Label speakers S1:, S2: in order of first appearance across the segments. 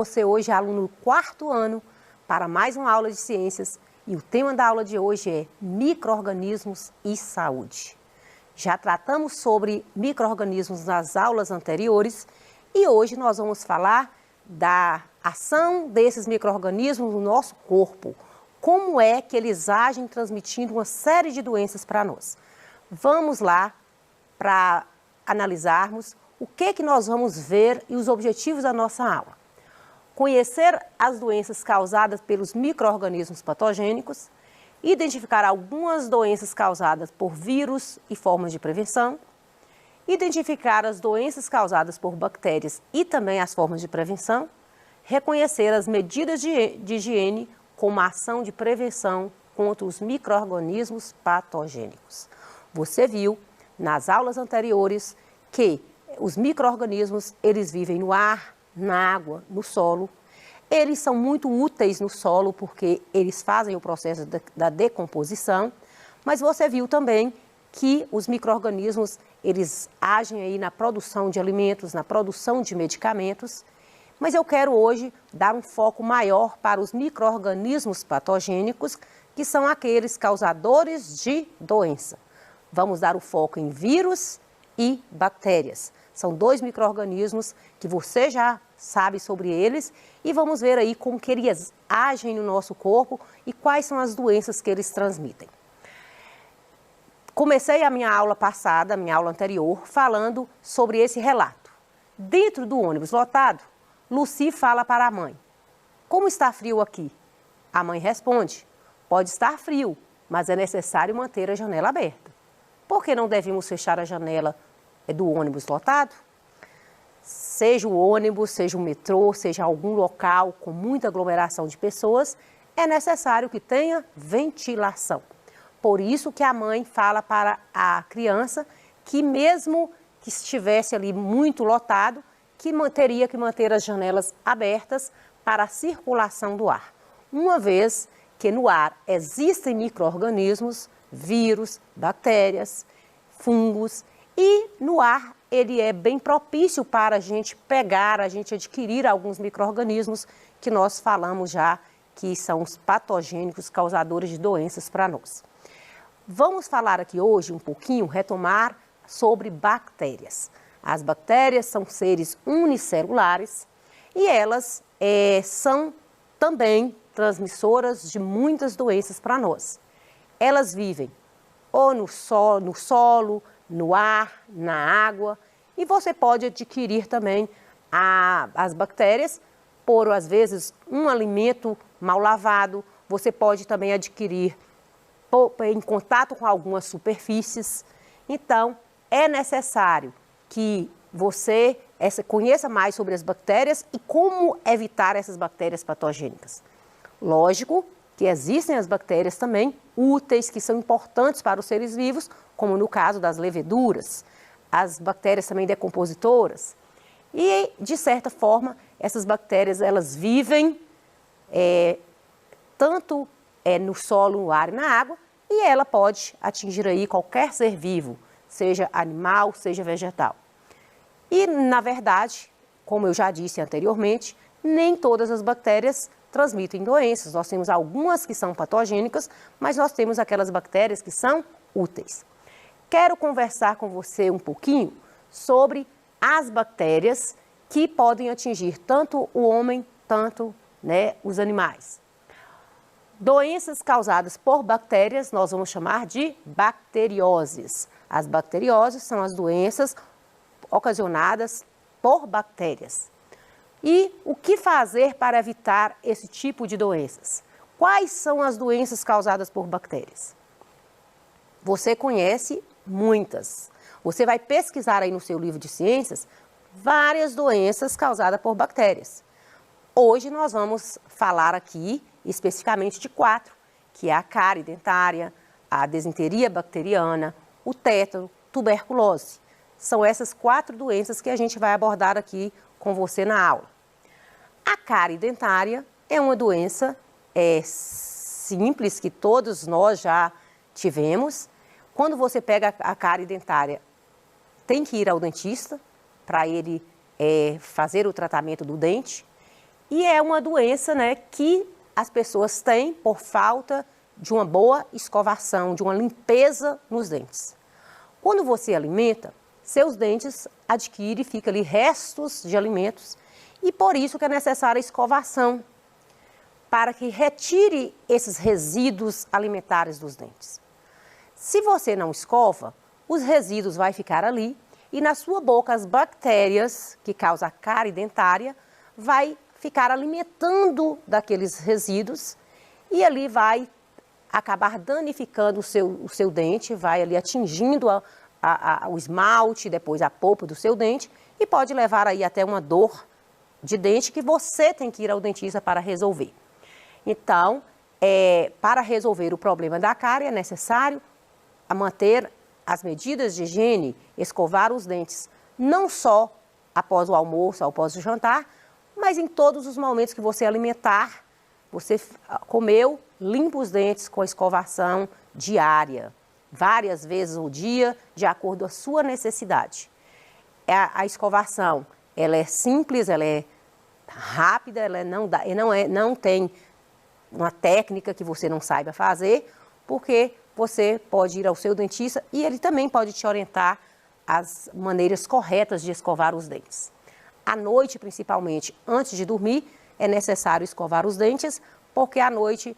S1: Você hoje é aluno do 4º ano para mais uma aula de ciências e o tema da aula de hoje é micro-organismos e saúde. Já tratamos sobre micro-organismos nas aulas anteriores e hoje nós vamos falar da ação desses micro-organismos no nosso corpo. Como é que eles agem transmitindo uma série de doenças para nós. Vamos lá para analisarmos o que nós vamos ver e os objetivos da nossa aula. Conhecer as doenças causadas pelos micro-organismos patogênicos, identificar algumas doenças causadas por vírus e formas de prevenção, identificar as doenças causadas por bactérias e também as formas de prevenção, reconhecer as medidas de higiene como ação de prevenção contra os micro-organismos patogênicos. Você viu nas aulas anteriores que os micro-organismos, eles vivem no ar, na água, no solo. Eles são muito úteis no solo porque eles fazem o processo da decomposição, mas você viu também que os micro-organismos, eles agem aí na produção de alimentos, na produção de medicamentos, mas eu quero hoje dar um foco maior para os micro-organismos patogênicos, que são aqueles causadores de doença. Vamos dar o foco em vírus e bactérias. São 2 micro-organismos que você já sabe sobre eles e vamos ver aí como que eles agem no nosso corpo e quais são as doenças que eles transmitem. Comecei a minha aula passada, a minha aula anterior, falando sobre esse relato. Dentro do ônibus lotado, Lucy fala para a mãe: "Como está frio aqui?" A mãe responde: "Pode estar frio, mas é necessário manter a janela aberta." Por que não devemos fechar a janela do ônibus lotado? Seja o ônibus, seja o metrô, seja algum local com muita aglomeração de pessoas, é necessário que tenha ventilação. Por isso que a mãe fala para a criança que mesmo que estivesse ali muito lotado, que teria que manter as janelas abertas para a circulação do ar. Uma vez que no ar existem micro-organismos, vírus, bactérias, fungos, e no ar ele é bem propício para a gente pegar, a gente adquirir alguns micro-organismos que nós falamos já que são os patogênicos causadores de doenças para nós. Vamos falar aqui hoje um pouquinho, retomar sobre bactérias. As bactérias são seres unicelulares e elas são também transmissoras de muitas doenças para nós. Elas vivem ou no solo, no ar, na água, e você pode adquirir também as bactérias por, às vezes, um alimento mal lavado. Você pode também adquirir em contato com algumas superfícies. Então, é necessário que você conheça mais sobre as bactérias e como evitar essas bactérias patogênicas. Lógico que existem as bactérias também úteis, que são importantes para os seres vivos, como no caso das leveduras, as bactérias também decompositoras. E, de certa forma, essas bactérias, elas vivem tanto no solo, no ar e na água, e ela pode atingir aí qualquer ser vivo, seja animal, seja vegetal. E, na verdade, como eu já disse anteriormente, nem todas as bactérias transmitem doenças. Nós temos algumas que são patogênicas, mas nós temos aquelas bactérias que são úteis. Quero conversar com você um pouquinho sobre as bactérias que podem atingir tanto o homem, tanto os animais. Doenças causadas por bactérias nós vamos chamar de bacterioses. As bacterioses são as doenças ocasionadas por bactérias. E o que fazer para evitar esse tipo de doenças? Quais são as doenças causadas por bactérias? Você conhece muitas. Você vai pesquisar aí no seu livro de ciências várias doenças causadas por bactérias. Hoje nós vamos falar aqui especificamente de 4, que é a cárie dentária, a desinteria bacteriana, o tétano, tuberculose. São essas 4 doenças que a gente vai abordar aqui com você na aula. A cárie dentária é uma doença simples que todos nós já tivemos. Quando você pega a cárie dentária, tem que ir ao dentista para ele fazer o tratamento do dente. E é uma doença, né, que as pessoas têm por falta de uma boa escovação, de uma limpeza nos dentes. Quando você alimenta, seus dentes adquirem, fica ali restos de alimentos e por isso que é necessária a escovação, para que retire esses resíduos alimentares dos dentes. Se você não escova, os resíduos vão ficar ali e na sua boca as bactérias que causam a cárie dentária vai ficar alimentando daqueles resíduos e ali vai acabar danificando o seu dente, vai ali atingindo o esmalte, depois a polpa do seu dente e pode levar aí até uma dor de dente que você tem que ir ao dentista para resolver. Então, para resolver o problema da cárie é necessário manter as medidas de higiene, escovar os dentes, não só após o almoço, após o jantar, mas em todos os momentos que você alimentar, você comeu, limpa os dentes com a escovação diária, várias vezes ao dia, de acordo com a sua necessidade. A escovação, ela é simples, ela é rápida, ela não tem uma técnica que você não saiba fazer, porque você pode ir ao seu dentista e ele também pode te orientar as maneiras corretas de escovar os dentes. À noite, principalmente, antes de dormir, é necessário escovar os dentes, porque à noite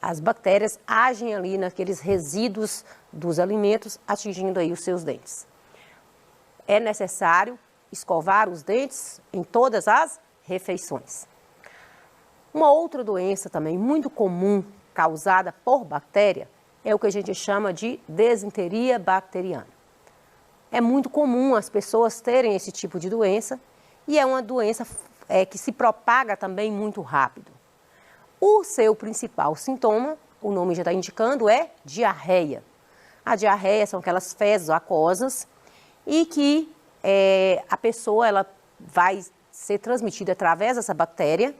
S1: as bactérias agem ali naqueles resíduos dos alimentos, atingindo aí os seus dentes. É necessário escovar os dentes em todas as refeições. Uma outra doença também muito comum causada por bactéria é o que a gente chama de desinteria bacteriana. É muito comum as pessoas terem esse tipo de doença e é uma doença que se propaga também muito rápido. O seu principal sintoma, o nome já está indicando, é diarreia. A diarreia são aquelas fezes aquosas e que a pessoa ela vai ser transmitida através dessa bactéria.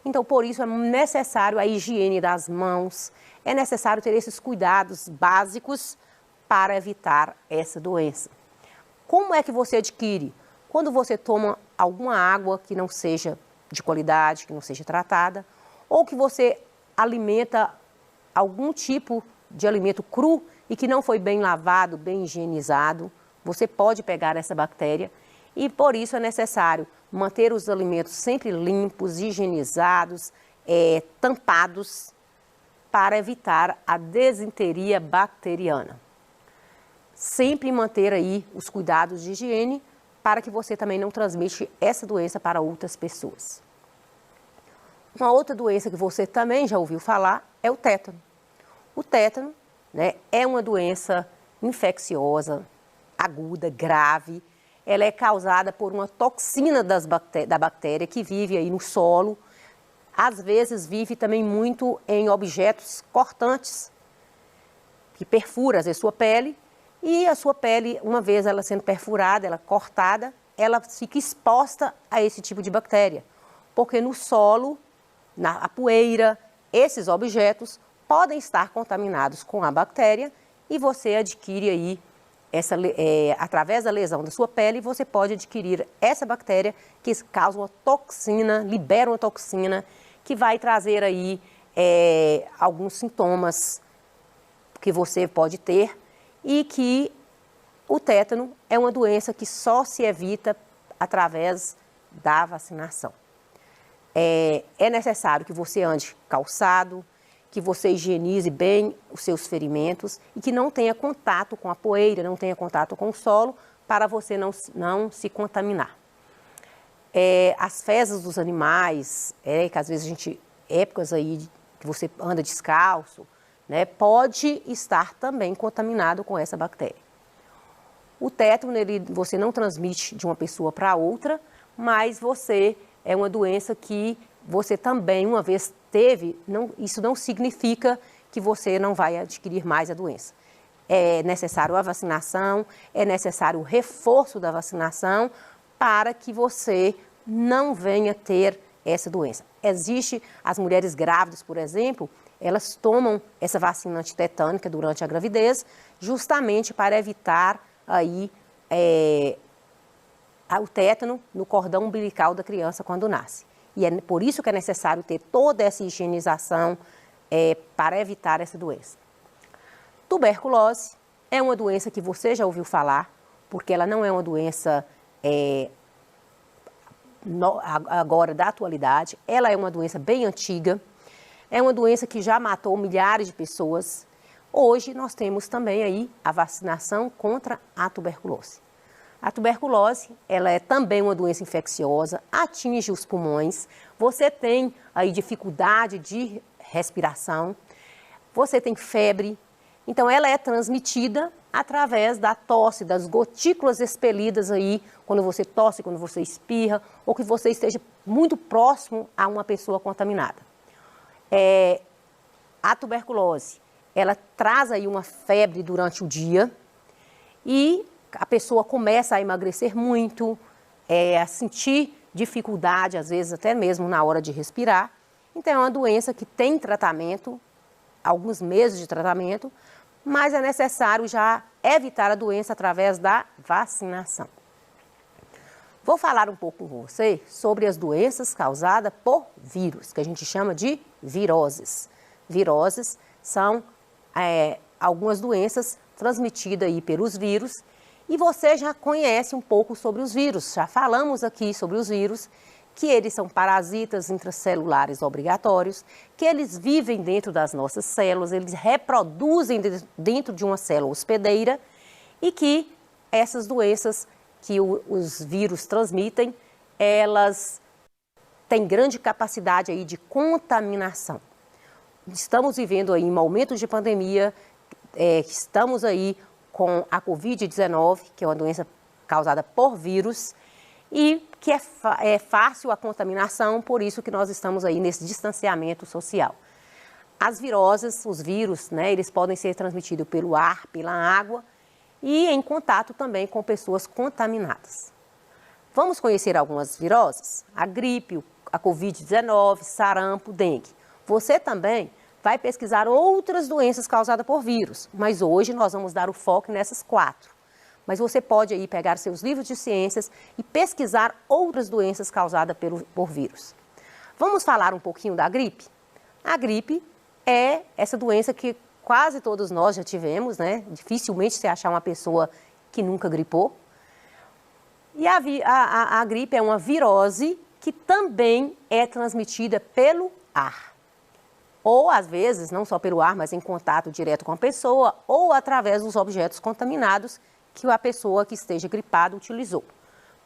S1: Então, por isso é necessário a higiene das mãos, é necessário ter esses cuidados básicos para evitar essa doença. Como é que você adquire? Quando você toma alguma água que não seja de qualidade, que não seja tratada, ou que você alimenta algum tipo de alimento cru e que não foi bem lavado, bem higienizado, você pode pegar essa bactéria e por isso é necessário manter os alimentos sempre limpos, higienizados, tampados, para evitar a desinteria bacteriana. Sempre manter aí os cuidados de higiene para que você também não transmita essa doença para outras pessoas. Uma outra doença que você também já ouviu falar é o tétano. O tétano, né, é uma doença infecciosa, aguda, grave. Ela é causada por uma toxina da bactéria que vive aí no solo. Às vezes vive também muito em objetos cortantes, que perfura às vezes sua pele. E a sua pele, uma vez ela sendo perfurada, ela cortada, ela fica exposta a esse tipo de bactéria. Porque no solo, na poeira, esses objetos podem estar contaminados com a bactéria e você adquire aí, através da lesão da sua pele, você pode adquirir essa bactéria que causa uma toxina, libera uma toxina que vai trazer aí alguns sintomas que você pode ter e que o tétano é uma doença que só se evita através da vacinação. É necessário que você ande calçado, que você higienize bem os seus ferimentos e que não tenha contato com a poeira, não tenha contato com o solo, para você não se contaminar. As fezes dos animais, que às vezes épocas aí que você anda descalço, né, pode estar também contaminado com essa bactéria. O tétano, você não transmite de uma pessoa para outra, mas é uma doença que você também uma vez teve, isso não significa que você não vai adquirir mais a doença. É necessário a vacinação, é necessário o reforço da vacinação para que você não venha ter essa doença. Existe as mulheres grávidas, por exemplo, elas tomam essa vacina antitetânica durante a gravidez, justamente para evitar aí o tétano no cordão umbilical da criança quando nasce. E é por isso que é necessário ter toda essa higienização para evitar essa doença. Tuberculose é uma doença que você já ouviu falar, porque ela não é uma doença agora da atualidade, ela é uma doença bem antiga, é uma doença que já matou milhares de pessoas. Hoje nós temos também aí a vacinação contra a tuberculose. A tuberculose, ela é também uma doença infecciosa, atinge os pulmões, você tem aí dificuldade de respiração, você tem febre, então ela é transmitida através da tosse, das gotículas expelidas aí, quando você tosse, quando você espirra, ou que você esteja muito próximo a uma pessoa contaminada. A tuberculose, ela traz aí uma febre durante o dia e a pessoa começa a emagrecer muito, a sentir dificuldade, às vezes até mesmo na hora de respirar. Então é uma doença que tem tratamento, alguns meses de tratamento, mas é necessário já evitar a doença através da vacinação. Vou falar um pouco com você sobre as doenças causadas por vírus, que a gente chama de viroses. Viroses são algumas doenças transmitidas aí pelos vírus e você já conhece um pouco sobre os vírus. Já falamos aqui sobre os vírus, que eles são parasitas intracelulares obrigatórios, que eles vivem dentro das nossas células, eles reproduzem dentro de uma célula hospedeira e que essas doenças que os vírus transmitem, elas têm grande capacidade aí de contaminação. Estamos vivendo aí um aumento de pandemia, estamos aí com a Covid-19, que é uma doença causada por vírus, e que é fácil a contaminação, por isso que nós estamos aí nesse distanciamento social. As viroses, os vírus, eles podem ser transmitidos pelo ar, pela água e em contato também com pessoas contaminadas. Vamos conhecer algumas viroses? A gripe, a Covid-19, sarampo, dengue. Você também vai pesquisar outras doenças causadas por vírus, mas hoje nós vamos dar o foco nessas 4. Mas você pode aí pegar seus livros de ciências e pesquisar outras doenças causadas por vírus. Vamos falar um pouquinho da gripe? A gripe é essa doença que quase todos nós já tivemos, Dificilmente você achar uma pessoa que nunca gripou. E a gripe é uma virose que também é transmitida pelo ar. Ou, às vezes, não só pelo ar, mas em contato direto com a pessoa ou através dos objetos contaminados que a pessoa que esteja gripada utilizou.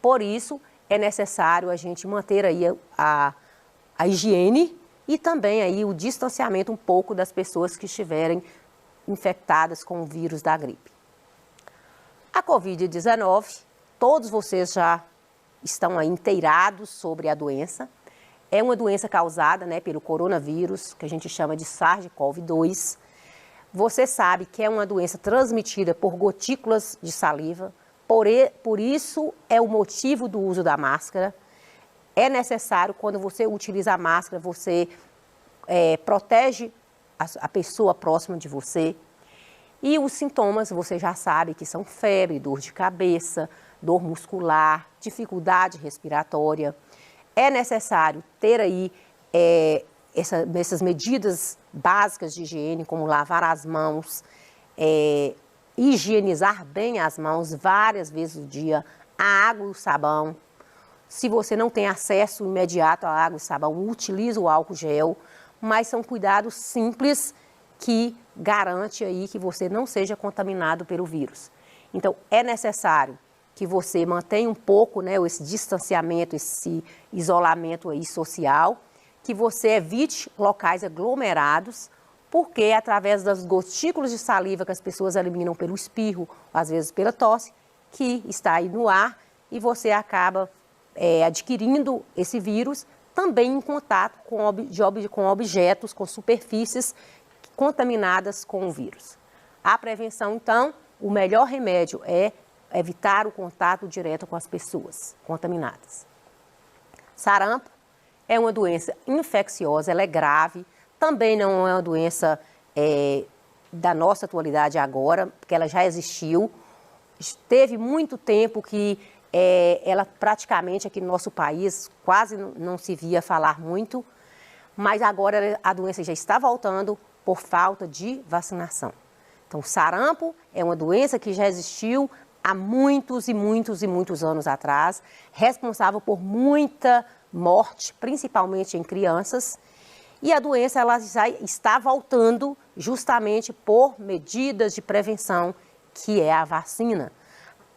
S1: Por isso, é necessário a gente manter aí a higiene e também aí o distanciamento um pouco das pessoas que estiverem infectadas com o vírus da gripe. A Covid-19, todos vocês já estão aí inteirados sobre a doença. É uma doença causada pelo coronavírus, que a gente chama de SARS-CoV-2. Você sabe que é uma doença transmitida por gotículas de saliva, por isso é o motivo do uso da máscara. É necessário, quando você utiliza a máscara, você protege a pessoa próxima de você. E os sintomas, você já sabe que são febre, dor de cabeça, dor muscular, dificuldade respiratória. É necessário ter aí essas medidas básicas de higiene, como lavar as mãos, higienizar bem as mãos várias vezes no dia, a água e o sabão. Se você não tem acesso imediato à água e sabão, utilize o álcool gel, mas são cuidados simples que garante aí que você não seja contaminado pelo vírus. Então, é necessário que você mantenha um pouco esse distanciamento, esse isolamento aí social, que você evite locais aglomerados, porque através das gotículas de saliva que as pessoas eliminam pelo espirro, às vezes pela tosse, que está aí no ar, e você acaba adquirindo esse vírus também em contato com objetos, com superfícies contaminadas com o vírus. A prevenção, então, o melhor remédio é evitar o contato direto com as pessoas contaminadas. Sarampo é uma doença infecciosa, ela é grave, também não é uma doença da nossa atualidade agora, porque ela já existiu. Teve muito tempo que ela praticamente aqui no nosso país quase não se via falar muito, mas agora a doença já está voltando por falta de vacinação. Então, o sarampo é uma doença que já existiu há muitos e muitos e muitos anos atrás, responsável por muita morte, principalmente em crianças, e a doença ela já está voltando justamente por medidas de prevenção, que é a vacina.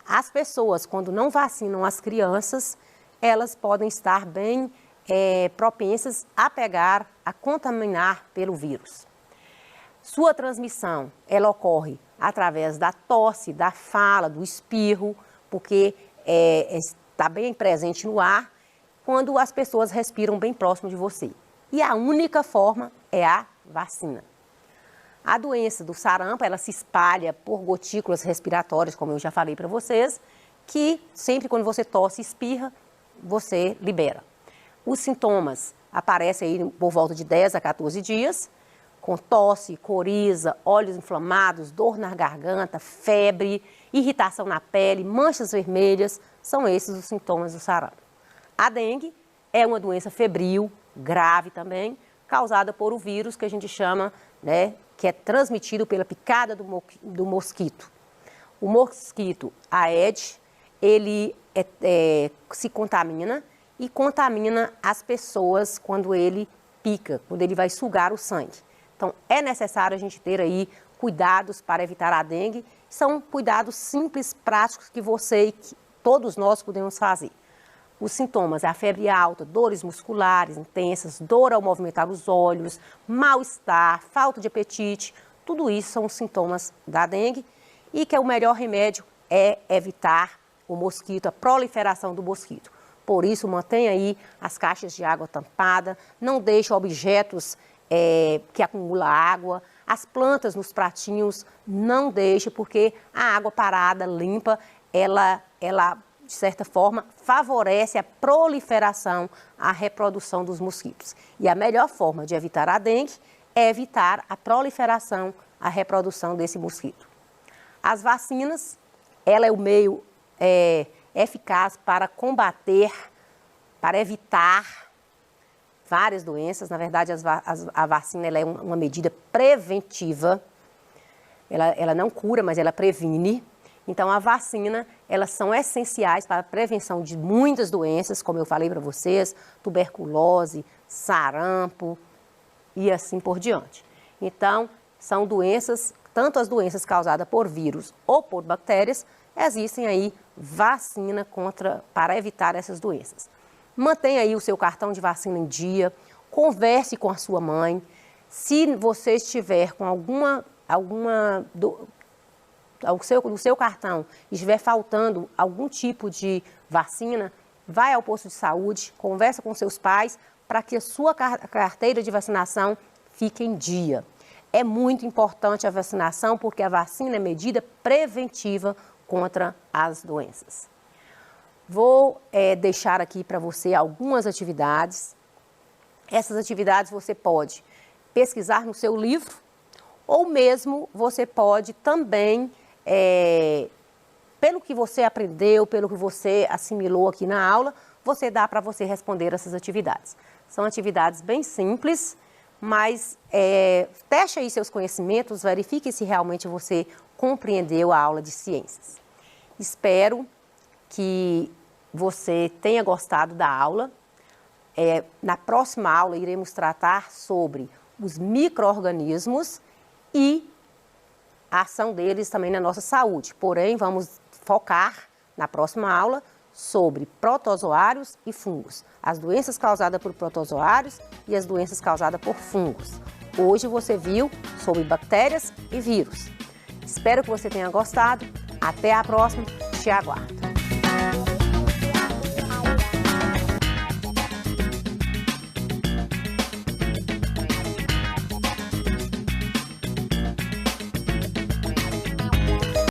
S1: As pessoas, quando não vacinam as crianças, elas podem estar bem propensas a pegar, a contaminar pelo vírus. Sua transmissão, ela ocorre através da tosse, da fala, do espirro, porque está bem presente no ar quando as pessoas respiram bem próximo de você. E a única forma é a vacina. A doença do sarampo, ela se espalha por gotículas respiratórias, como eu já falei para vocês, que sempre quando você tosse e espirra, você libera. Os sintomas aparecem aí por volta de 10 a 14 dias, com tosse, coriza, olhos inflamados, dor na garganta, febre, irritação na pele, manchas vermelhas, são esses os sintomas do sarampo. A dengue é uma doença febril, grave também, causada por o vírus que a gente chama, que é transmitido pela picada do mosquito. O mosquito Aedes, ele se contamina e contamina as pessoas quando ele pica, quando ele vai sugar o sangue. Então, é necessário a gente ter aí cuidados para evitar a dengue. São cuidados simples, práticos, que você e que todos nós podemos fazer. Os sintomas é a febre alta, dores musculares intensas, dor ao movimentar os olhos, mal-estar, falta de apetite. Tudo isso são os sintomas da dengue e que o melhor remédio é evitar o mosquito, a proliferação do mosquito. Por isso, mantenha aí as caixas de água tampadas, não deixe objetos que acumula água, as plantas nos pratinhos, não deixe, porque a água parada, limpa, ela de certa forma, favorece a proliferação, a reprodução dos mosquitos. E a melhor forma de evitar a dengue é evitar a proliferação, a reprodução desse mosquito. As vacinas, ela é o meio eficaz para combater, para evitar várias doenças. Na verdade, a vacina ela é uma medida preventiva. Ela não cura, mas ela previne. Então, a vacina, elas são essenciais para a prevenção de muitas doenças, como eu falei para vocês, tuberculose, sarampo e assim por diante. Então, são doenças, tanto as doenças causadas por vírus ou por bactérias, existem aí vacina para evitar essas doenças. Mantenha aí o seu cartão de vacina em dia, converse com a sua mãe. Se você estiver com no seu cartão estiver faltando algum tipo de vacina, vai ao posto de saúde, conversa com seus pais para que a sua carteira de vacinação fique em dia. É muito importante a vacinação porque a vacina é medida preventiva contra as doenças. Vou deixar aqui para você algumas atividades. Essas atividades você pode pesquisar no seu livro ou mesmo você pode também, pelo que você aprendeu, pelo que você assimilou aqui na aula, dá para você responder essas atividades. São atividades bem simples, mas teste aí seus conhecimentos, verifique se realmente você compreendeu a aula de ciências. Espero que você tenha gostado da aula. Na próxima aula iremos tratar sobre os micro-organismos e a ação deles também na nossa saúde. Porém, vamos focar na próxima aula sobre protozoários e fungos, as doenças causadas por protozoários e as doenças causadas por fungos. Hoje você viu sobre bactérias e vírus. Espero que você tenha gostado. Até a próxima. Te aguardo.